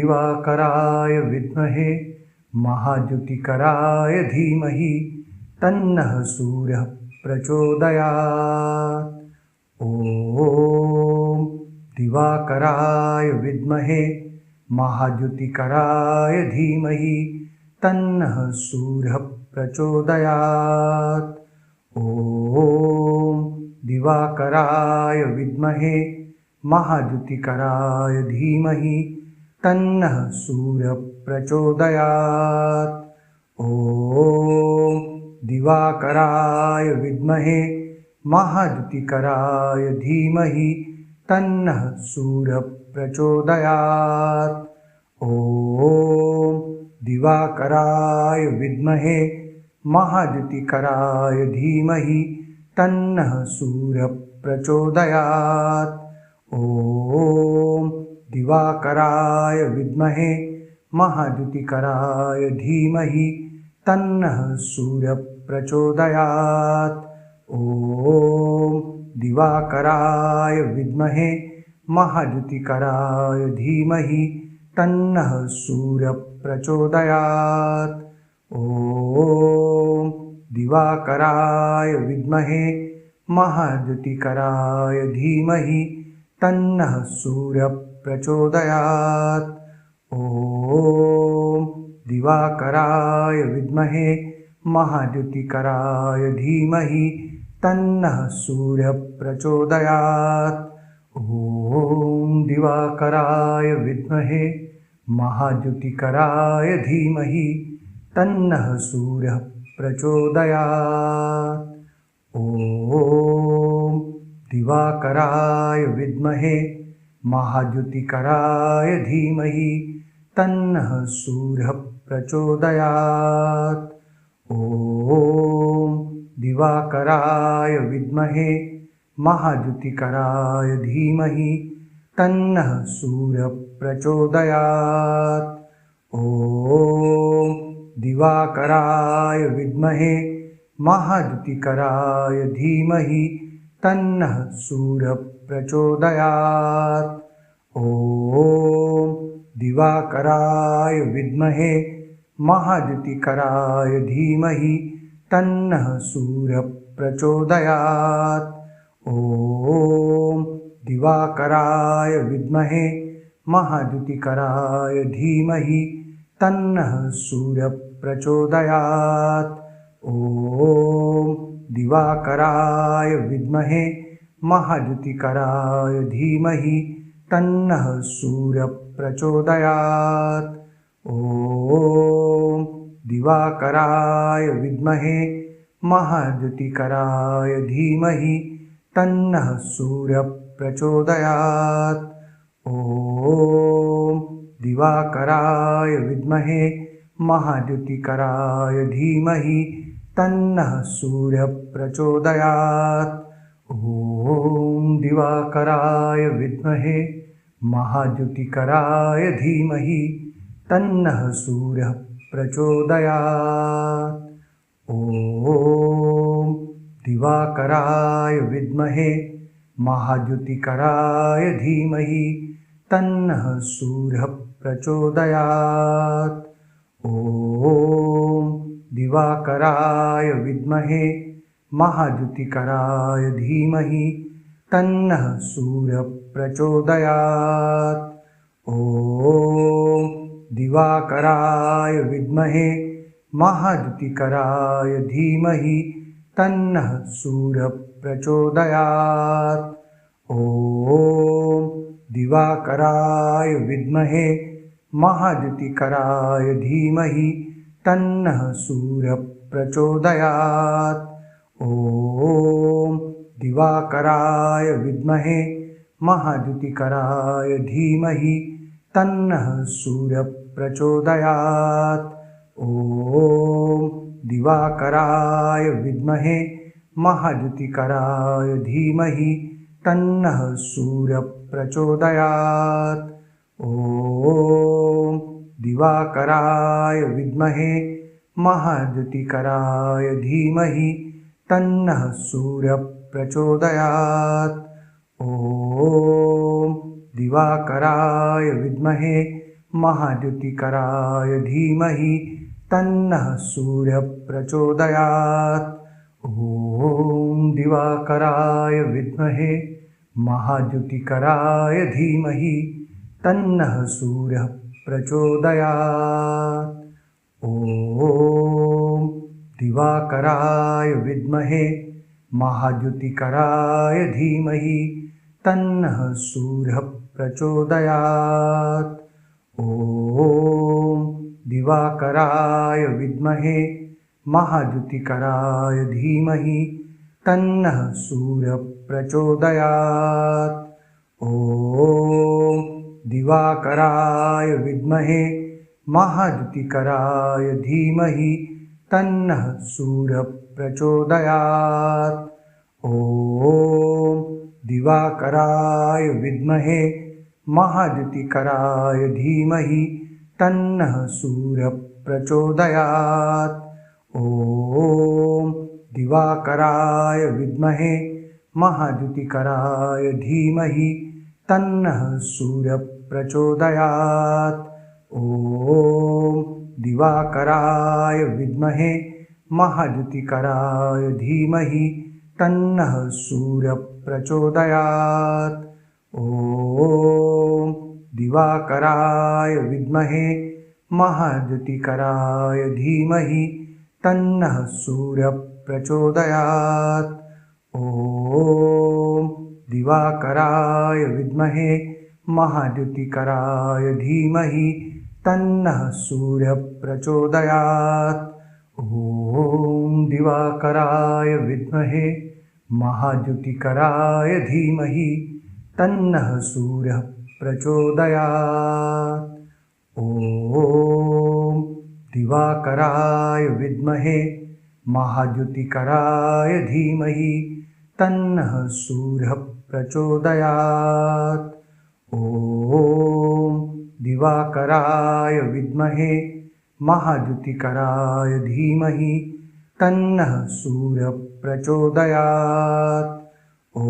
दिवाकराय विद्महे महाद्युतिकराय धीमहि तन्नः सूर्यः प्रचोदयात्। ॐ दिवाकराय विद्महे महाद्युतिकराय धीमहि तन्नः सूर्यः प्रचोदयात्। ॐ दिवाकराय विद्महे महाद्युतिकराय धीमहि तन्नः सूर्यः प्रचोदयात्। ॐ दिवाकराय विद्महे महाद्युतिकराय धीमहि तन्नः सूर्यः प्रचोदयात्। ॐ दिवाकराय विद्महे महाद्युतिकराय धीमहि तन्नः सूर्यः प्रचोदयात्। ॐ दिवाकराय विद्महे महाद्युतिकराय धीमहि तन्नः सूर्यः प्रचोदयात्। ॐ दिवाकराय विद्महे महाद्युतिकराय धीमहि तन्नः सूर्यः प्रचोदयात्। ॐ दिवाकराय विद्महे महाद्युतिकराय धीमहि तन्नः सूर्यः प्रचोदयात्। ॐ दिवाकराय विद्महे महाद्युतिकराय धीमहि तन्नः सूर्यः प्रचोदयात्। ॐ दिवाकराय विद्महे महाद्युतिकराय धीमहि तन्नः सूर्यः प्रचोदयात्। ॐ दिवाकराय विद्महे महाद्युतिकराय धीमहि तन्नः सूर्यः प्रचोदयात्। ॐ दिवाकराय विद्महे महाद्युतिकराय धीमहि तन्नः सूर्यः प्रचोदयात्। ॐ दिवाकराय विद्महे महाद्युतिकराय धीमहि तन्नः सूर्यः प्रचोदयात्। ॐ दिवाकराय विद्महे महाद्युतिकराय धीमहि तन्नः सूर्यः प्रचोदयात्। ॐ दिवाकराय विद्महे महाद्युतिकराय धीमहि तन्नः सूर्यः प्रचोदयात्। ॐ दिवाकराय विद्महे महाद्युतिकराय धीमहि तन्नः सूर्यः प्रचोदयात्। ॐ दिवाकराय विद्महे महाद्युतिकराय धीमहि तन्नः सूर्यः प्रचोदयात्। ॐ दिवाकराय विद्महे महाद्युतिकराय धीमहि तन्नः सूर्यः प्रचोदयात्। ॐ दिवाकराय विद्महे महाद्युतिकराय धीमहि तन्नः सूर्यः प्रचोदयात्। ॐ दिवाकराय विद्महे महाद्युतिकराय धीमहि तन्नः सूर्यः प्रचोदयात्। ॐ दिवाकराय विद्महे महाद्युतिकराय धीमहि तन्नः सूर्यः प्रचोदयात्। ॐ दिवाकराय विद्महे महाद्युतिकराय धीमहि तन्नः सूर्यः प्रचोदयात्। ॐ दिवाकराय विद्महे महाद्युतिकराय धीमहि तन्नः सूर्यः प्रचोदयात्। ॐ दिवाकराय विद्महे महाद्युतिकराय धीमहि तन्नः सूर्यः प्रचोदयात्। ॐ दिवाकराय विद्महे महाद्युतिकराय धीमहि तन्नः सूर्यः प्रचोदयात्। ॐ दिवाकराय विद्महे महाद्युतिकराय धीमहि तन्नः सूर्यः प्रचोदयात्। ॐ दिवाकराय विद्महे महाद्युतिकराय धीमहि तन्नः सूर्यः प्रचोदयात्। ॐ दिवाकराय विद्महे महाद्युतिकराय धीमहि तन्नः सूर्यः प्रचोदयात्। ॐ दिवाकराय विद्महे महाद्युतिकराय धीमहि तन्नः सूर्यः प्रचोदयात्। ॐ दिवाकराय विद्महे महाद्युतिकराय धीमहि तन्नः सूर्यः प्रचोदयात्। ॐ दिवाकराय विद्महे महाद्युतिकराय धीमहि तन्नः सूर्यः प्रचोदयात्। ॐ दिवाकराय विद्महे महाद्युतिकराय धीमहि तन्नः सूर्यः प्रचोदयात्। ॐ दिवाकराय विद्महे महाद्युतिकराय धीमहि तन्नः सूर्यः प्रचोदयात्। ॐ दिवाकराय विद्महे महाद्युतिकराय धीमहि तन्नः सूर्यः प्रचोदयात्। ॐ दिवाकराय विद्महे महाद्युतिकराय धीमहि तन्नः सूर्यः प्रचोदयात्। ॐ दिवाकराय विद्महे महाद्युतिकराय धीमहि तन्नः सूर्यः प्रचोदयात्। ॐ दिवाकराय विद्महे महाद्युतिकराय धीमहि तन्नः सूर्यः प्रचोदयात्। ॐ दिवाकराय विद्महे महाद्युतिकराय धीमहि तन्नः सूर्यः प्रचोदयात्। ॐ दिवाकराय विद्महे महाद्युतिकराय धीमहि तन्नः सूर्यः प्रचोदयात्। ॐ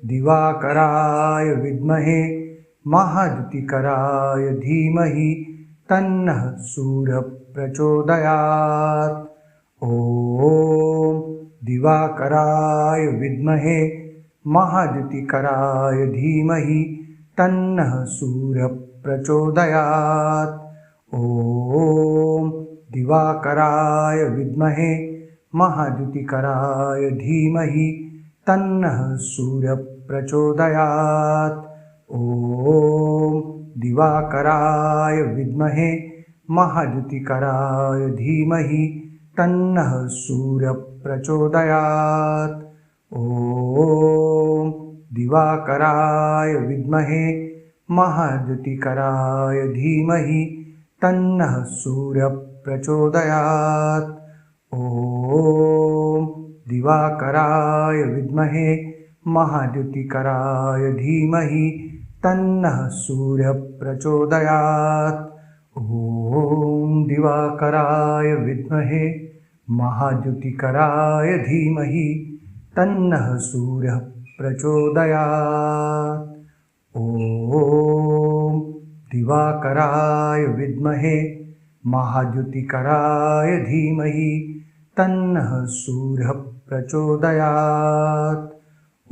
दिवाकराय विद्महे महाद्युतिकराय धीमहि तन्नः सूर्यः प्रचोदयात्। ॐ दिवाकराय विद्महे महाद्युतिकराय धीमहि तन्नः सूर्यः प्रचोदयात्। ॐ दिवाकराय विद्महे महाद्युतिकराय धीमहि तन्नः सूर्यः प्रचोदयात्। ॐ दिवाकराय विद्महे महाद्युतिकराय धीमहि तन्नः सूर्यः प्रचोदयात्। ॐ दिवाकराय विद्महे महाद्युतिकराय धीमहि तन्नः सूर्यः प्रचोदयात्। ॐ दिवाकराय विद्महे महाद्युतिकराय धीमहि तन्नः सूर्यः प्रचोदयात्। ॐ दिवाकराय विद्महे महाद्युतिकराय धीमहि तन्नः सूर्यः प्रचोदयात्। ॐ दिवाकराय विद्महे महाद्युतिकराय धीमहि तन्नः सूर्यः प्रचोदयात्। ॐ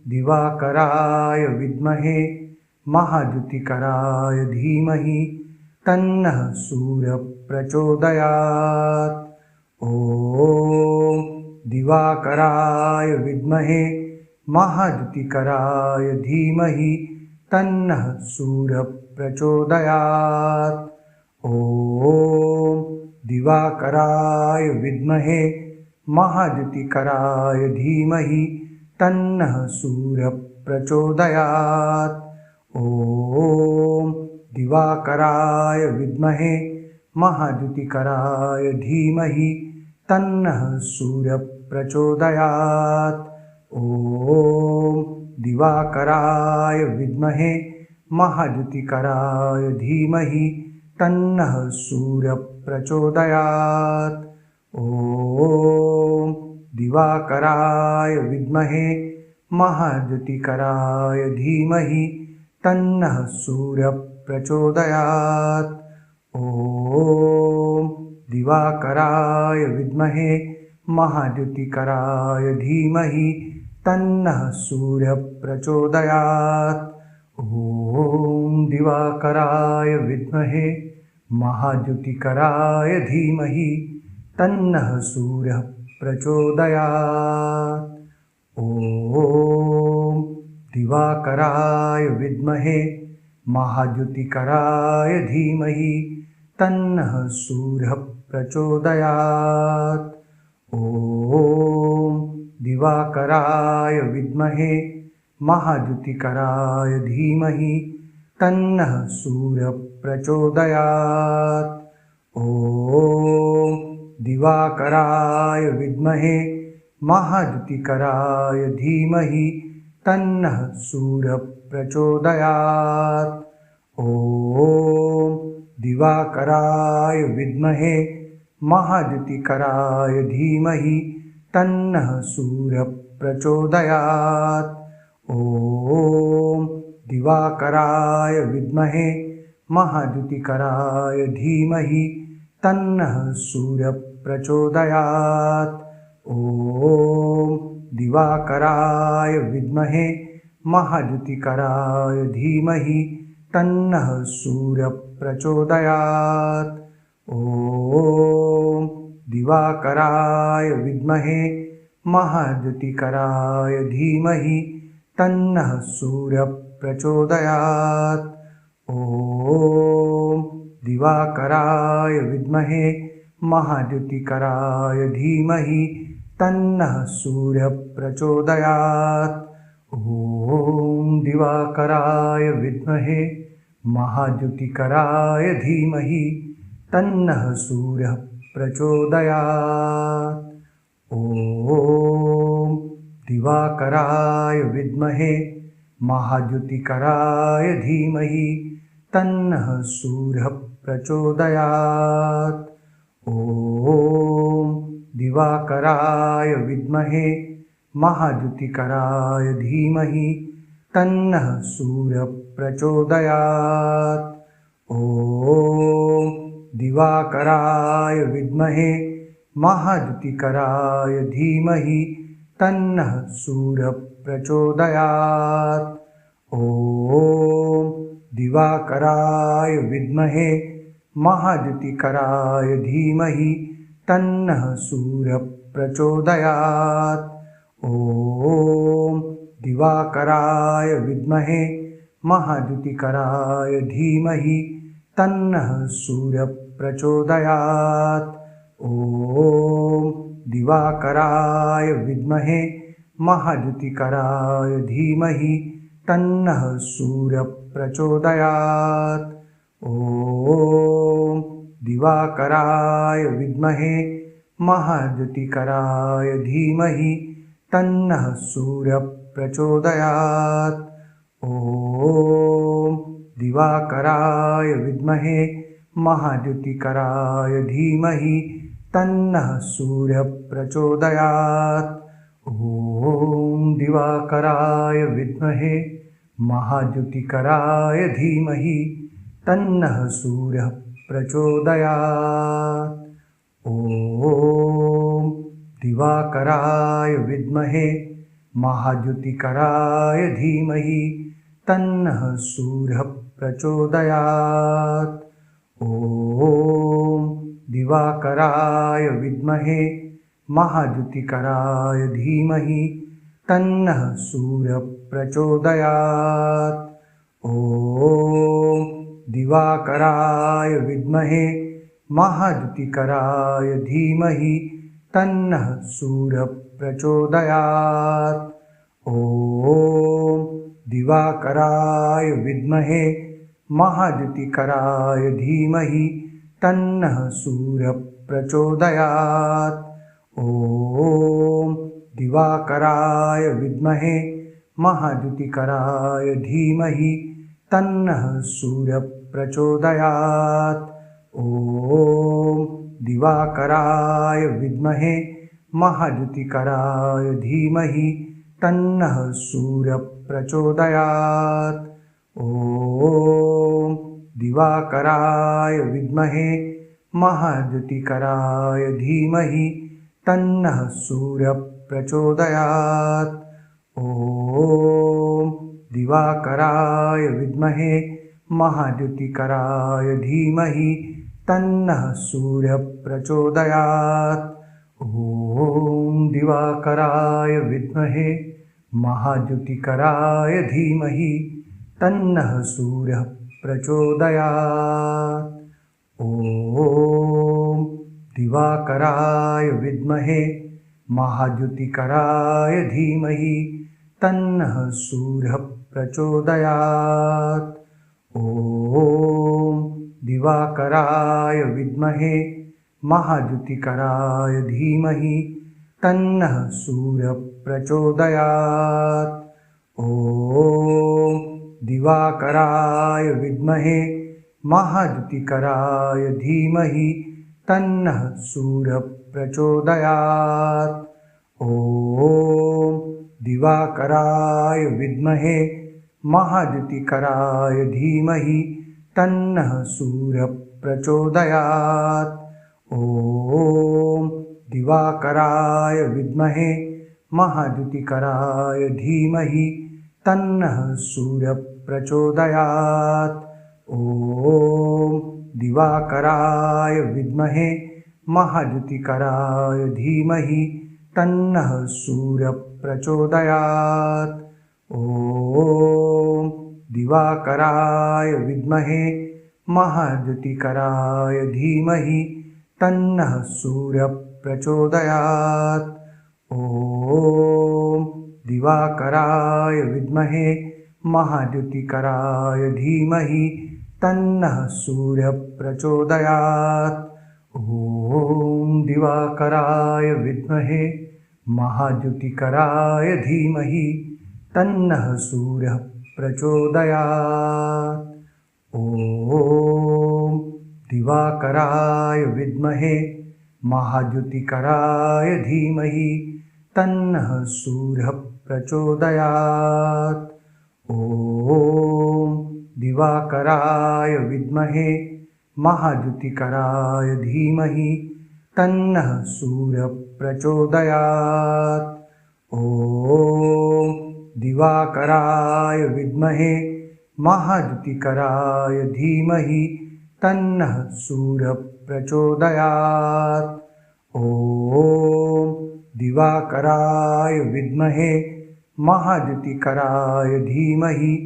दिवाकराय विद्महे महाद्युतिकराय धीमहि तन्नः सूर्यः प्रचोदयात्। ॐ दिवाकराय विद्महे महाद्युतिकराय धीमहि तन्नः सूर्यः प्रचोदयात्। ॐ दिवाकराय विद्महे महाद्युतिकराय धीमहि तन्नः सूर्यः प्रचोदयात्। ॐ दिवाकराय विद्महे महाद्युतिकराय धीमहि तन्नः सूर्यः प्रचोदयात्। ॐ दिवाकराय विद्महे महाद्युतिकराय धीमहि तन्नः सूर्यः प्रचोदयात्। ॐ दिवाकराय विद्महे महाद्युतिकराय धीमहि तन्नः सूर्यः प्रचोदयात्। ॐ दिवाकराय विद्महे महाद्युतिकराय धीमहि तन्नः सूर्यः प्रचोदयात्। ॐ दिवाकराय विद्महे महाद्युतिकराय धीमहि तन्नः सूर्यः प्रचोदयात्। ॐ दिवाकराय विद्महे महाद्युतिकराय धीमहि तन्नः सूर्यः प्रचोदयात्। ॐ दिवाकराय विद्महे महाद्युतिकराय धीमहि तन्नः सूर्यः प्रचोदयात्। ॐ दिवाकराय विद्महे महाद्युतिकराय धीमहि तन्नः सूर्यः प्रचोदयात्। ॐ दिवाकराय विद्महे महाद्युतिकराय धीमहि तन्नः सूर्यः प्रचोदयात्। ॐ दिवाकराय विद्महे महाद्युतिकराय धीमहि तन्नः सूर्यः प्रचोदयात्। ॐ दिवाकराय विद्महे महाद्युतिकराय धीमहि तन्नः सूर्यः प्रचोदयात्। ॐ दिवाकराय विद्महे महाद्युतिकराय धीमहि तन्नः सूर्यः प्रचोदयात्। ॐ दिवाकराय विद्महे महाद्युतिकराय धीमहि तन्नः सूर्यः प्रचोदयात्। ॐ दिवाकराय विद्महे महाद्युतिकराय धीमहि तन्नः सूर्यः प्रचोदयात्। ॐ दिवाकराय विद्महे महाद्युतिकराय धीमहि तन्नः सूर्यः प्रचोदयात्। ॐ दिवाकराय विद्महे महाद्युतिकराय धीमहि तन्नः सूर्यः प्रचोदयात्। ॐ दिवाकराय विद्महे महाद्युतिकराय धीमहि तन्नः सूर्यः प्रचोदयात्। ॐ दिवाकराय विद्महे महाद्युतिकराय धीमहि तन्नः सूर्यः प्रचोदयात्। ॐ दिवाकराय विद्महे महाद्युतिकराय धीमहि तन्नः सूर्यः प्रचोदयात्। ॐ दिवाकराय विद्महे महाद्युतिकराय धीमहि तन्नः सूर्यः प्रचोदयात्। ॐ दिवाकराय विद्महे महाद्युतिकराय धीमहि तन्नः सूर्यः प्रचोदयात्। ॐ दिवाकराय विद्महे महाद्युतिकराय धीमहि तन्नः सूर्यः प्रचोदयात्। ॐ दिवाकराय विद्महे महाद्युतिकराय धीमहि तन्नः सूर्यः प्रचोदयात्। ॐ दिवाकराय विद्महे महाद्युतिकराय धीमहि तन्नः सूर्यः प्रचोदयात्। ॐ दिवाकराय विद्महे महाद्युतिकराय धीमहि तन्नः सूर्यः प्रचोदयात्। ॐ दिवाकराय विद्महे महाद्युतिकराय धीमहि तन्नः सूर्यः प्रचोदयात्। ॐ दिवाकराय विद्महे महाद्युतिकराय धीमहि तन्नः सूर्यः प्रचोदयात्। ॐ दिवाकराय विद्महे महाद्युतिकराय धीमहि तन्नः सूर्यः प्रचोदयात्। ॐ दिवाकराय विद्महे महाद्युतिकराय धीमहि तन्नः सूर्यः प्रचोदयात्। ॐ दिवाकराय विद्महे महाद्युतिकराय धीमहि तन्नः सूर्यः प्रचोदयात्। ॐ दिवाकराय विद्महे महाद्युतिकराय धीमहि तन्नः सूर्यः प्रचोदयात्। ॐ दिवाकराय विद्महे महाद्युतिकराय धीमहि तन्नः सूर्यः प्रचोदयात्। ॐ दिवाकराय विद्महे महाद्युतिकराय धीमहि तन्नः सूर्यः प्रचोदयात्। ॐ दिवाकराय विद्महे महाद्युतिकराय धीमहि तन्नः सूर्यः प्रचोदयात्। ॐ दिवाकराय विद्महे महाद्युतिकराय धीमहि तन्नः सूर्यः प्रचोदयात्। ॐ दिवाकराय विद्महे महाद्युतिकराय धीमहि तन्नः सूर्यः प्रचोदयात्। ॐ दिवाकराय विद्महे महाद्युतिकराय धीमहि तन्नः सूर्यः प्रचोदयात्। ॐ दिवाकराय विद्महे महाद्युतिकराय धीमहि तन्नः सूर्यः प्रचोदयात्। ॐ दिवाकराय विद्महे महाद्युतिकराय धीमहि तन्नः सूर्यः प्रचोदयात्। ॐ दिवाकराय विद्महे महाद्युतिकराय धीमहि तन्नः सूर्यः प्रचोदयात्। ॐ दिवाकराय विद्महे महाद्युतिकराय धीमहि तन्नः सूर्यः प्रचोदयात्। ॐ दिवाकराय विद्महे महाद्युतिकराय धीमहि तन्नः सूर्यः प्रचोदयात्। ॐ दिवाकराय विद्महे महाद्युतिकराय धीमहि तन्नः सूर्यः प्रचोदयात्। ॐ दिवाकराय विद्महे महाद्युतिकराय धीमहि तन्नः सूर्यः प्रचोदयात्। ॐ दिवाकराय विद्महे महाद्युतिकराय धीमहि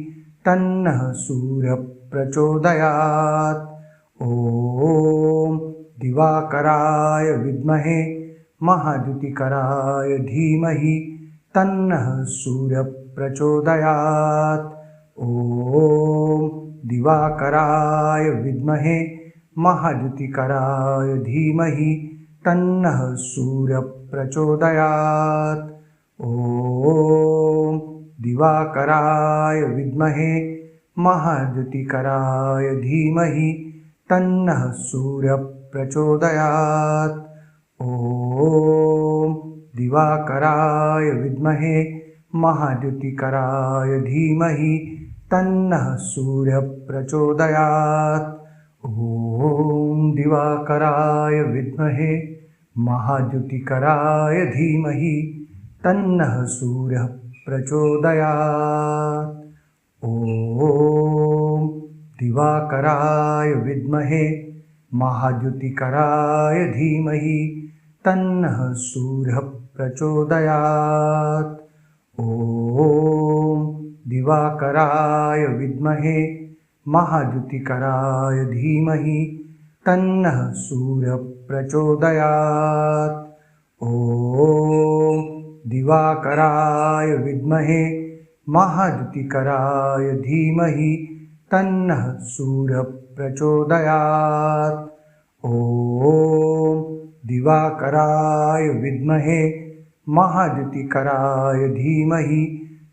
तन्नः सूर्यः प्रचोदयात्। ॐ दिवाकराय विद्महे महाद्युतिकराय धीमहि तन्नः सूर्यः प्रचोदयात्। ॐ दिवाकराय विद्महे महाद्युतिकराय धीमहि तन्नः सूर्यः प्रचोदयात्। ॐ दिवाकराय विद्महे महाद्युतिकराय धीमहि तन्नः सूर्यः प्रचोदयात्। ॐ दिवाकराय विद्महे महाद्युतिकराय धीमहि तन्नः सूर्यः प्रचोदयात्। ॐ दिवाकराय विद्महे महाद्युतिकराय धीमहि तन्नः सूर्यः प्रचोदयात्। ॐ दिवाकराय विद्महे महाद्युतिकराय धीमहि तन्नः सूर्यः प्रचोदयात्। ॐ दिवाकराय विद्महे महाद्युतिकराय धीमहि तन्नः सूर्यः प्रचोदयात्। ॐ दिवाकराय विद्महे महाद्युतिकराय धीमहि तन्नः सूर्यः प्रचोदयात्। ॐ दिवाकराय विद्महे महाद्युतिकराय धीमहि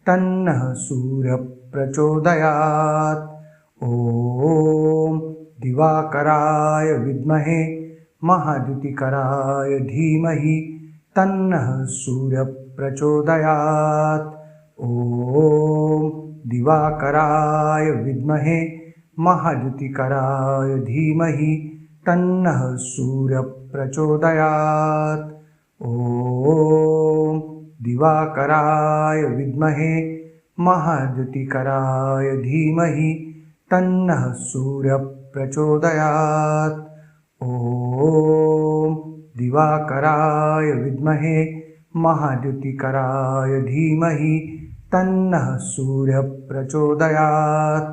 तन्नः सूर्यः प्रचोदयात्। ॐ दिवाकराय विद्महे महाद्युतिकराय धीमहि तन्नः सूर्यः प्रचोदयात्। ॐ दिवाकराय विद्महे महाद्युतिकराय धीमहि तन्नः सूर्यः प्रचोदयात्। ॐ दिवाकराय विद्महे महाद्युतिकराय धीमहि तन्नः सूर्यः प्रचोदयात्। ॐ दिवाकराय विद्महे महाद्युतिकराय धीमहि तन्नः सूर्यः प्रचोदयात्।